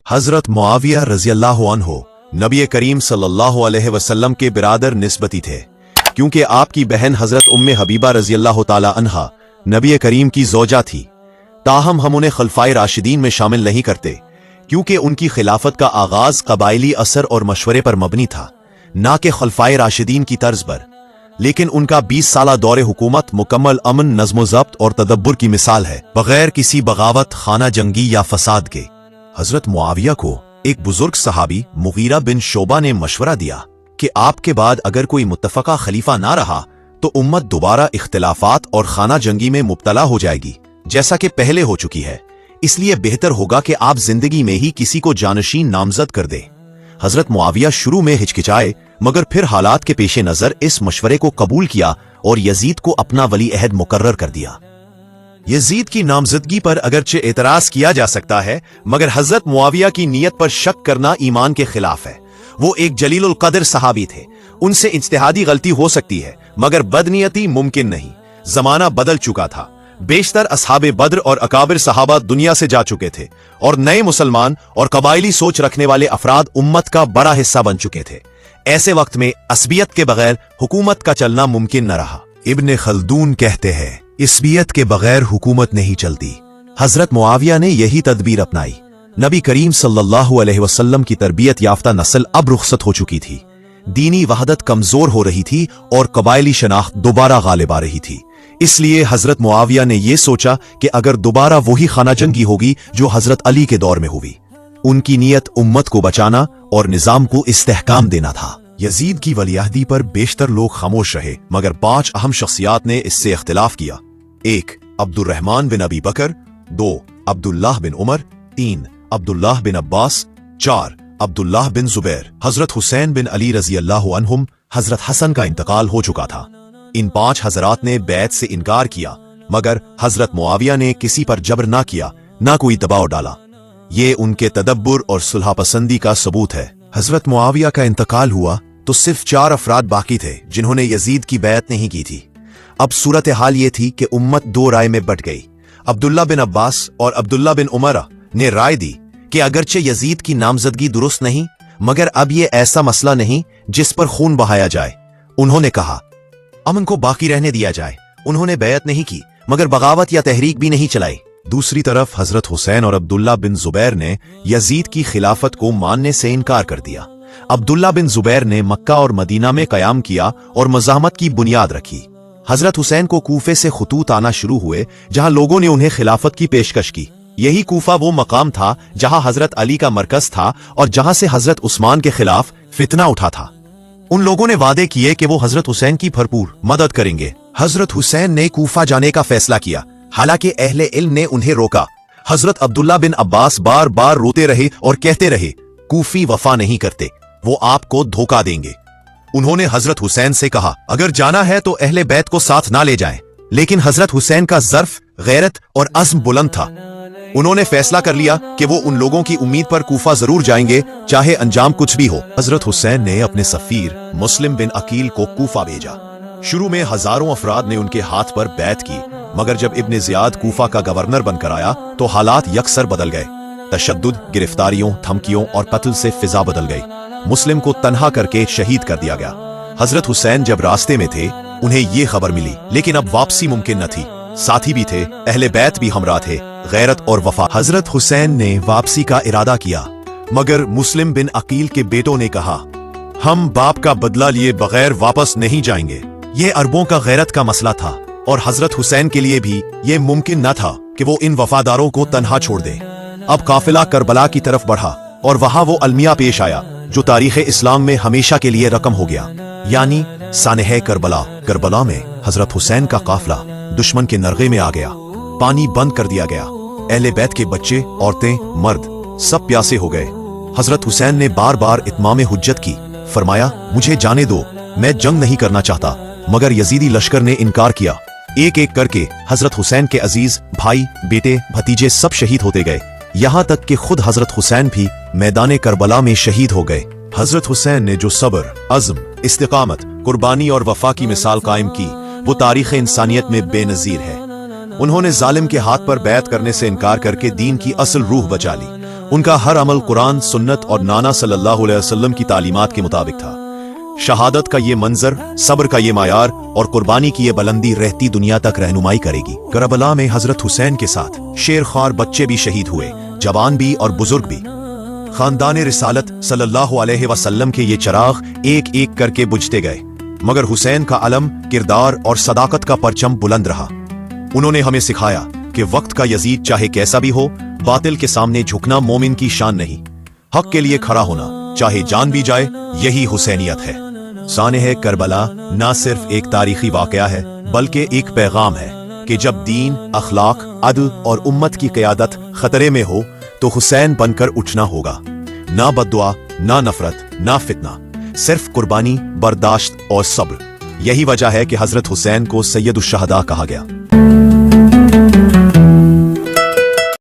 हजरत मुआविया रजी अल्लाह अन्हो नबी करीम सल्लल्लाहु अलैहि वसल्लम के बिरादर निस्बती थे, क्योंकि आपकी बहन हजरत उम्मे हबीबा रजी अल्लाह ताला अन्हा नबी करीम की ज़ौजा थी। ताहम हम उन्हें खलफाए राशिदीन में शामिल नहीं करते, क्योंकि उनकी खिलाफत का आगाज कबायली असर और मशवरे पर मबनी था, ना कि खलफाए राशिदीन की तर्ज पर। लेकिन उनका 20 साला दौरे हुकूमत मुकम्मल अमन, नज़्म ज़ब्त और तदब्बुर की मिसाल है, बगैर किसी बगावत, खाना जंगी या फसाद के। हजरत मुआविया को एक बुजुर्ग सहाबी मुगीरा बिन शोबा ने मशवरा दिया कि आपके बाद अगर कोई मुत्तफका खलीफा ना रहा तो उम्मत दोबारा इख्तिलाफात और खाना जंगी में मुब्तला हो जाएगी, जैसा कि पहले हो चुकी है। इसलिए बेहतर होगा कि आप जिंदगी में ही किसी को जानशीन नामजद कर दे। हजरत मुआविया शुरू में हिचकिचाए, मगर फिर हालात के पेश नजर इस मशवरे को कबूल किया और यजीद को अपना वली अहद मुकर्रर कर दिया। यजीद की नामजदगी पर अगरचे एतराज किया जा सकता है, मगर हजरत मुआविया की नीयत पर शक करना ईमान के खिलाफ है। वो एक जलीलुल कदर सहाबी थे, उनसे इज्तिहादी गलती हो सकती है, मगर बदनीयती मुमकिन नहीं। जमाना बदल चुका था, बेशतर असहाबे बद्र और अकाबिर सहाबा दुनिया से जा चुके थे और नए मुसलमान और कबायली सोच रखने वाले अफराद उम्मत का बड़ा हिस्सा बन चुके थे। ऐसे वक्त में असबियत के बगैर हुकूमत का चलना मुमकिन न रहा। इब्ने खल्दून कहते हैं, इसबियत के बगैर हुकूमत नहीं चलती। हजरत मुआविया ने यही तदबीर अपनाई। नबी करीम सल्लल्लाहु अलैहि वसल्लम की तरबियत याफ्ता नस्ल अब रुखसत हो चुकी थी, दीनी वहदत कमजोर हो रही थी और कबायली शनाख्त दोबारा गालिब आ रही थी। इसलिए हजरत मुआविया ने यह सोचा कि अगर दोबारा वही खाना जंगी होगी जो हजरत अली के दौर में हुई। उनकी नीयत उम्मत को बचाना और निजाम को इस्तेहकाम देना था। यजीद की वलीअहदी पर बेशतर लोग खामोश रहे, मगर 5 अहम शख्सियात ने इससे इख्तिलाफ किया। 1 अब्दुर्रहमान बिन अबी बकर, 2 अब्दुल्लाह बिन उमर, 3 अब्दुल्लाह बिन अब्बास, 4 अब्दुल्लाह बिन जुबैर। हजरत हुसैन बिन अली रजी अल्लाह अन्हुम, हजरत हसन का इंतकाल हो चुका था। इन 5 हजरात ने बैत से इनकार किया, मगर हजरत मुआविया ने किसी पर जबर ना किया, ना कोई दबाव डाला। ये उनके तदब्बुर और सुलह पसंदी का सबूत है। हजरत मुआविया का इंतकाल हुआ तो सिर्फ 4 अफराद बाकी थे जिन्होंने यजीद की बैत नहीं की थी। अब सूरत हाल ये थी कि उम्मत 2 राय में बट गई। अब्दुल्ला बिन अब्बास और अब्दुल्ला बिन उमर ने राय दी कि अगरचे यजीद की नामजदगी दुरुस्त नहीं, मगर अब ये ऐसा मसला नहीं जिस पर खून बहाया जाए। उन्होंने कहा अमन को बाकी रहने दिया जाए। उन्होंने बैत नहीं की, मगर बगावत या तहरीक भी नहीं चलाई। दूसरी तरफ हजरत हुसैन और अब्दुल्ला बिन जुबैर ने यजीद की खिलाफत को मानने से इनकार कर दिया। अब्दुल्ला बिन जुबैर ने मक्का और मदीना में कयाम किया और मज़ाहमत की बुनियाद रखी। हजरत हुसैन को कूफे से खुतूत आना शुरू हुए, जहां लोगों ने उन्हें खिलाफत की पेशकश की। यही कूफा वो मकाम था जहां हजरत अली का मरकज था और जहां से हजरत उस्मान के खिलाफ फितना उठा था। उन लोगों ने वादे किए कि वो हजरत हुसैन की भरपूर मदद करेंगे। हजरत हुसैन ने कूफा जाने का फैसला किया, हालांकि अहले इल्म ने उन्हें रोका। हजरत अब्दुल्ला बिन अब्बास बार बार रोते रहे और कहते रहे, कूफी वफा नहीं करते, वो आपको धोखा देंगे। उन्होंने हजरत हुसैन से कहा, अगर जाना है तो अहले बैत को साथ ना ले जाएं। लेकिन हजरत हुसैन का ज़र्फ, गैरत और अज़्म बुलंद था। उन्होंने फैसला कर लिया कि वो उन लोगों की उम्मीद पर कूफा जरूर जाएंगे, चाहे अंजाम कुछ भी हो। हजरत हुसैन ने अपने सफीर मुस्लिम बिन अकील को कूफा भेजा। शुरू में हजारों अफराद ने उनके हाथ पर बैत की, मगर जब इब्ने ज़ियाद कूफा का गवर्नर बनकर आया तो हालात यकसर बदल गए। तशद्दुद, गिरफ्तारियों, धमकियों और कत्ल से फिजा बदल गई। मुस्लिम को तन्हा करके शहीद कर दिया गया। हजरत हुसैन जब रास्ते में थे उन्हें ये खबर मिली, लेकिन अब वापसी मुमकिन न थी। साथी भी थे, अहले बैत भी हमरा थे, गैरत और वफा। हजरत हुसैन ने वापसी का इरादा किया, मगर मुस्लिम बिन अकील के बेटों ने कहा, हम बाप का बदला लिए बगैर वापस नहीं जाएंगे। ये अरबों का गैरत का मसला था और हजरत हुसैन के लिए भी ये मुमकिन न था कि वो इन वफादारों को तन्हा छोड़ दें। अब काफिला करबला की तरफ बढ़ा और वहां वो अलमिया पेश आया जो तारीख इस्लाम में हमेशा के लिए रकम हो गया, यानी सानह करबला। करबला में हजरत हुसैन का काफिला दुश्मन के नरगे में आ गया। पानी बंद कर दिया गया। अहले बैत के बच्चे, औरतें, मर्द सब प्यासे हो गए। हजरत हुसैन ने बार बार इत्माम हुज्जत की, फरमाया, मुझे जाने दो, मैं जंग नहीं करना चाहता। मगर यजीदी लश्कर ने इनकार किया। एक एक करके हजरत हुसैन के अजीज भाई, बेटे, भतीजे सब शहीद होते गए, यहाँ तक कि खुद हजरत हुसैन भी मैदान करबला में शहीद हो गए। हजरत हुसैन ने जो सब्र, अज़्म, इस्तिकामत, कुर्बानी और वफा की मिसाल कायम की, वो तारीख इंसानियत में बेनजीर है। उन्होंने जालिम के हाथ पर बैत करने से इनकार करके दीन की असल रूह बचा ली उनका हर अमल कुरान, सुन्नत और नाना सल्लल्लाहु अलैहि वसल्लम की तालीमात के मुताबिक था। शहादत का ये मंजर, सब्र का ये मायार और कुर्बानी की ये बुलंदी रहती दुनिया तक रहनुमाई करेगी। करबला में हजरत हुसैन के साथ शेरख्वार बच्चे भी शहीद हुए, जवान भी और बुजुर्ग भी। खानदान रिसालत सल्लल्लाहु अलैहि वसल्लम के ये चिराग एक एक करके बुझते गए, मगर हुसैन का अलम, किरदार और सदाकत का परचम बुलंद रहा। उन्होंने हमें सिखाया कि वक्त का यजीद चाहे कैसा भी हो, बातिल के सामने झुकना मोमिन की शान नहीं, हक के लिए खड़ा होना चाहे जान भी जाए, यही हुसैनियत है। सानेह करबला ना सिर्फ एक तारीखी वाकया है, बल्कि एक पैगाम है कि जब दीन, अखलाक, अदल और उम्मत की क़यादत खतरे में हो तो हुसैन बनकर उठना होगा। ना बद्दुआ, ना नफरत, ना फितना, सिर्फ कुर्बानी, बर्दाश्त और सब्र। यही वजह है कि हजरत हुसैन को सैयदुश शहदा कहा गया।